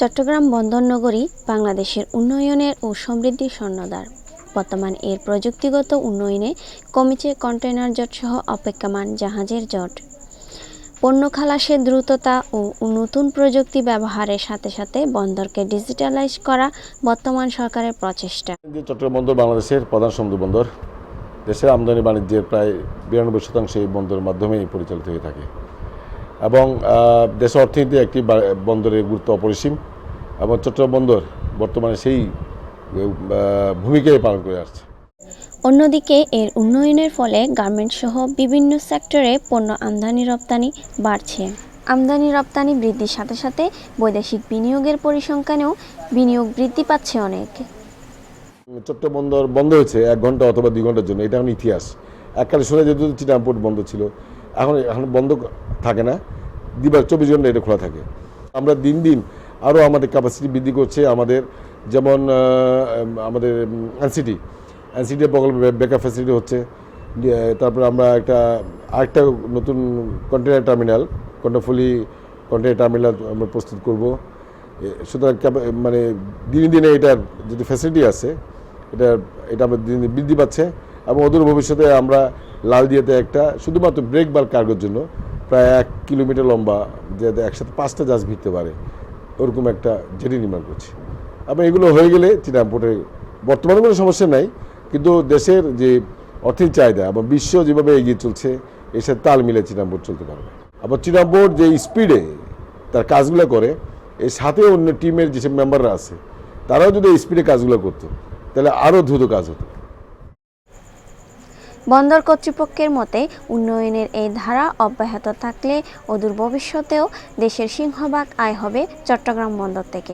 চট্টগ্রাম বন্দর নগরী বাংলাদেশের উন্নয়নের ও সমৃদ্ধির স্বর্ণদ্বার। বর্তমান এর প্রযুক্তিগত উন্নয়নে কমেছে কন্টেইনার জট সহ অপেক্ষমান জাহাজের জট। পণ্য খালাসের দ্রুততা ও নতুন প্রযুক্তি ব্যবহারের সাথে সাথে বন্দরকে ডিজিটালাইজ করা বর্তমান সরকারের প্রচেষ্টা। চট্টগ্রাম বন্দর বাংলাদেশের প্রধান সমুদ্র বন্দর। দেশের আমদানি বাণিজ্যের প্রায় 92% এই বন্দরের মাধ্যমেই পরিচালিত হয়ে থাকে এবং দেশের অর্থনীতি একটি বন্দরের গুরুত্ব অপরিসীম এবং চট্টগ্রাম বন্দর বর্তমানে সেই ভূমিকাই পালন করে আসছে। অন্যদিকে এর উন্নয়নের ফলে গার্মেন্টস সহ বিভিন্ন সেক্টরে পণ্য আমদানি রপ্তানি বাড়ছে। আমদানি রপ্তানি বৃদ্ধির সাথে সাথে বৈদেশিক বিনিয়োগের পরিসংখ্যানেও বিনিয়োগ বৃদ্ধি পাচ্ছে অনেক। চট্টগ্রাম বন্দর বন্ধ হয়েছে 1 ঘন্টা অথবা 2 ঘন্টার জন্য, এটা এখন ইতিহাস। এককালে শুনে যেহেতু চিটাগাং পোর্ট বন্ধ ছিল, এখন বন্ধ থাকে না, 24 ঘন্টা এটা খোলা থাকে। আমরা দিন দিন আরও আমাদের ক্যাপাসিটি বৃদ্ধি করছে। আমাদের যেমন আমাদের এনসিটি প্রকল্পে ব্যাকআপ ফ্যাসিলিটি হচ্ছে। তারপরে আমরা আরেকটা নতুন container terminal, Karnaphuli container terminal আমরা প্রস্তুত করব। সুতরাং মানে দিনে দিনে এটার যদি ফ্যাসিলিটি আছে এটা আমরা দিন দিন বৃদ্ধি পাচ্ছে এবং অদূর ভবিষ্যতে আমরা লালদিয়াতে একটা শুধুমাত্র ব্রেক বাল্ক কার্গোর জন্য প্রায় 1 কিলোমিটার লম্বা, যে একসাথে 5টা জাহাজ ভিড়তে পারে, ওরকম একটা জেটি নির্মাণ করছি। এবং এগুলো হয়ে গেলে চিটাগাং পোর্টে বর্তমানে কোনো সমস্যা নাই, কিন্তু দেশের যে অর্থনীতির চাহিদা এবং বিশ্ব যেভাবে এগিয়ে চলছে এর সাথে তাল মিলে চিটাগাং পোর্ট চলতে পারবে। আবার চিটাগাং পোর্ট যে স্পিডে তার কাজগুলো করে, এর সাথে অন্য টিমের যেসব মেম্বাররা আছে তারাও যদি এই স্পিডে কাজগুলো করতো তাহলে আরও দ্রুত কাজ হতো। বন্দর কর্তৃপক্ষের মতে উন্নয়নের এই ধারা অব্যাহত থাকলে অদূর ভবিষ্যতেও দেশের সিংহভাগ আয় হবে চট্টগ্রাম বন্দর থেকে।